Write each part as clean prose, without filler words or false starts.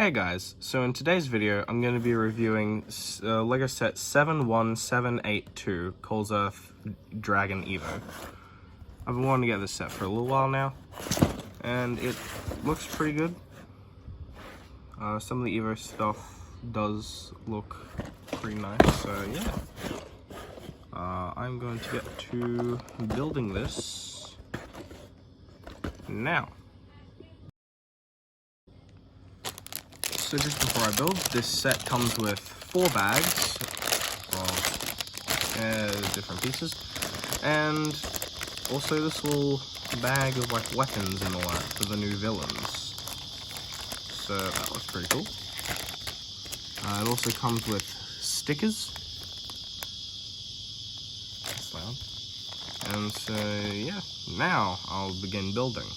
Hey guys, so in today's video I'm going to be reviewing LEGO set 71782, Cole's Earth Dragon Evo. I've been wanting to get this set for a little while now, and it looks pretty good. Some of the Evo stuff does look pretty nice, so yeah. I'm going to get to building this now. So just before I build, this set comes with 4 bags of different pieces, and also this little bag of like weapons and all that for the new villains. So that looks pretty cool. It also comes with stickers. That's loud. And so yeah, now I'll begin building.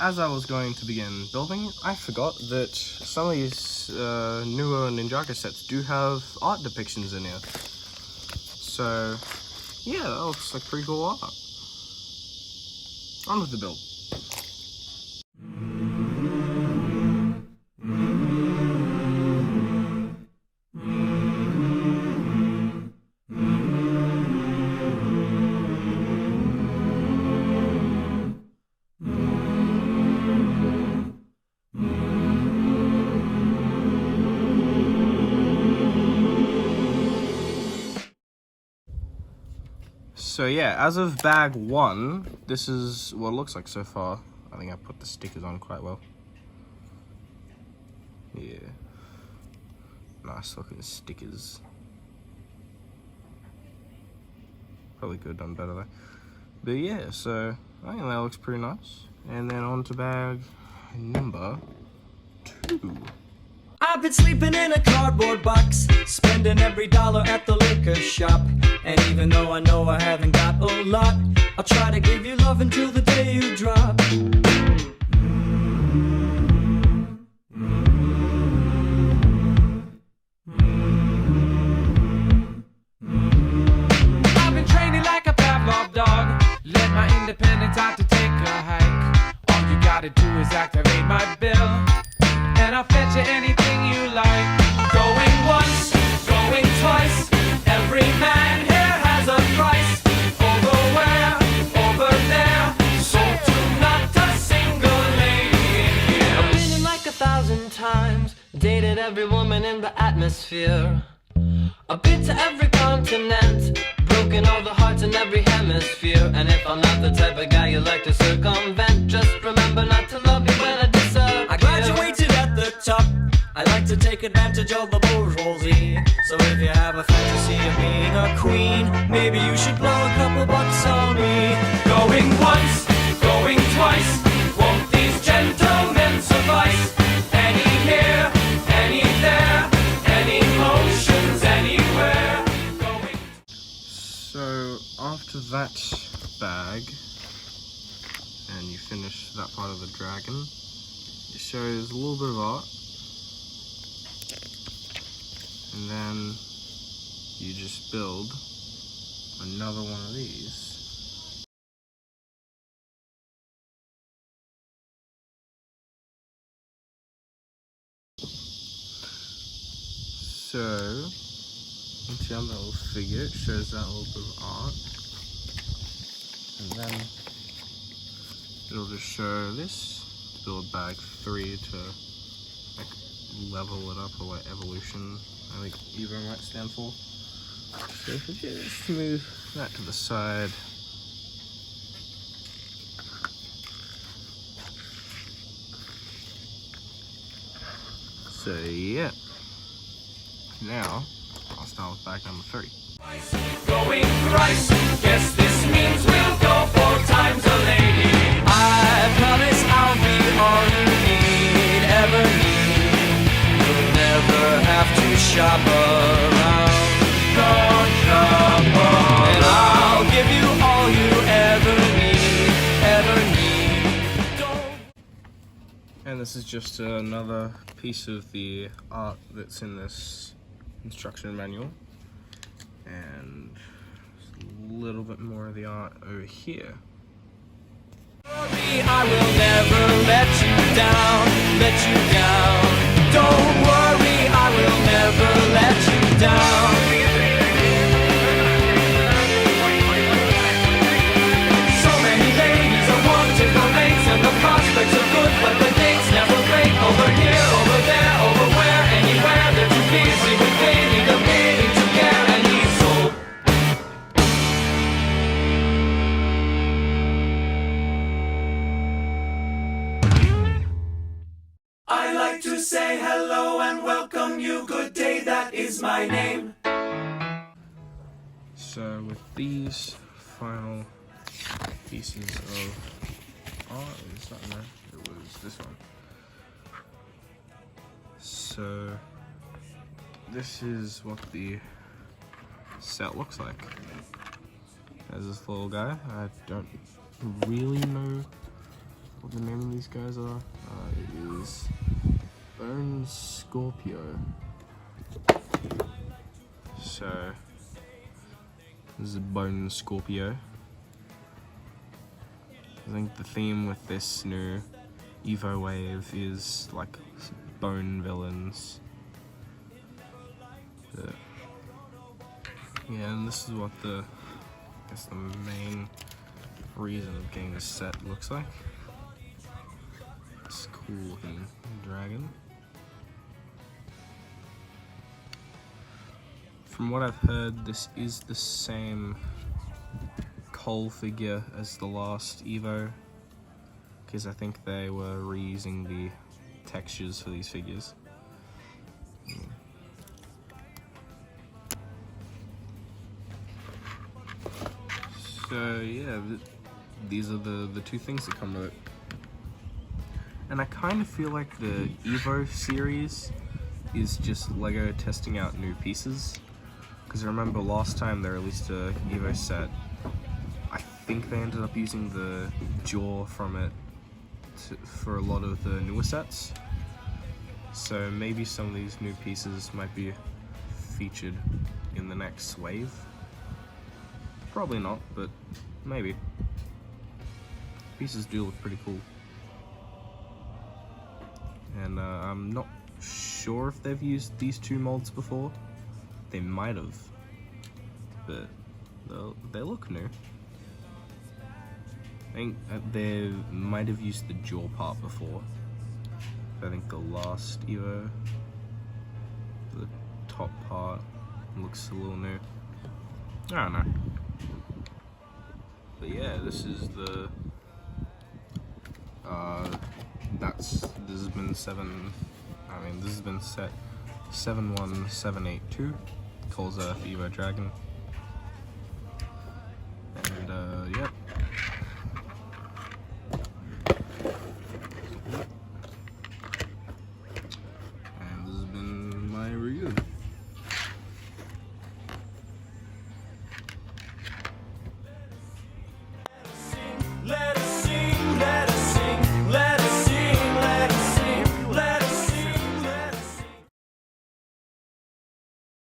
As I was going to begin building, I forgot that some of these newer Ninjago sets do have art depictions in here. So, yeah, that looks like pretty cool art. On with the build. So yeah, as of bag 1, this is what it looks like so far. I think I put the stickers on quite well. Yeah. Nice looking stickers. Probably could have done better though. But yeah, so I think that looks pretty nice. And then on to bag number 2. I've been sleeping in a cardboard box, spending every dollar at the liquor shop. And even though I know I haven't got a lot, I'll try to give you love until the day you drop. I've been training like a Pavlov dog, let my independence out to take a hike. All you gotta do is activate my bill, and I'll fetch you anything you like. Going once, going twice, every man here has a price. Over where, over there, sold to not a single lady in here. I've been in like 1,000 times, dated every woman in the atmosphere. I've been to every continent, broken all the hearts in every hemisphere. And if I'm not the type of guy you like to circumvent, just remember not to love me when I disappear. I graduated at the top, I like to take advantage of the bourgeoisie. So if you have a fantasy of being a queen, maybe you should blow a couple bucks on me. Going once, going twice, won't these gentlemen suffice? Any here, any there, any motions anywhere. Going. So after that bag, and you finish that part of the dragon, it shows a little bit of art. And then you just build another one of these. So, once you have that little figure, it shows that little bit of art. And then it'll just show this, build bag 3 to like level it up, or like evolution, I think Evo might stand for. So if we just move that to the side. So yeah. Now, I'll start with bag number 3. Going thrice, guess this means we'll go 4 times a lady. I promise I'll be all you need, ever need. You'll never have to shop around. Don't shop around. And I'll give you all you ever need, And this is just another piece of the art that's in this instruction manual. And a little bit more of the art over here. I will never let you down. to say hello and welcome you. Good day, that is my name. So with these final pieces of art, is that no? It was this one. So this is what the set looks like. There's this little guy. I don't really know what the name of these guys are. It is Bone Scorpio. So this is a Bone Scorpio. I think the theme with this new Evo wave is like bone villains. Yeah, and this is what the main reason of getting this set looks like. This cool looking dragon. From what I've heard, this is the same Cole figure as the last Evo, because I think they were reusing the textures for these figures. So yeah, these are the two things that come with it. And I kind of feel like the Evo series is just LEGO testing out new pieces. Because I remember last time they released a Evo set, I think they ended up using the jaw from it for a lot of the newer sets. So maybe some of these new pieces might be featured in the next wave. Probably not, but maybe. Pieces do look pretty cool. And I'm not sure if they've used these two molds before. They might have, but they look new. I think they might have used the jaw part before. I think the last Evo, the top part looks a little new. I don't know. But yeah, this is the this has been this has been set 71782, Cole's Earth Evo Dragon.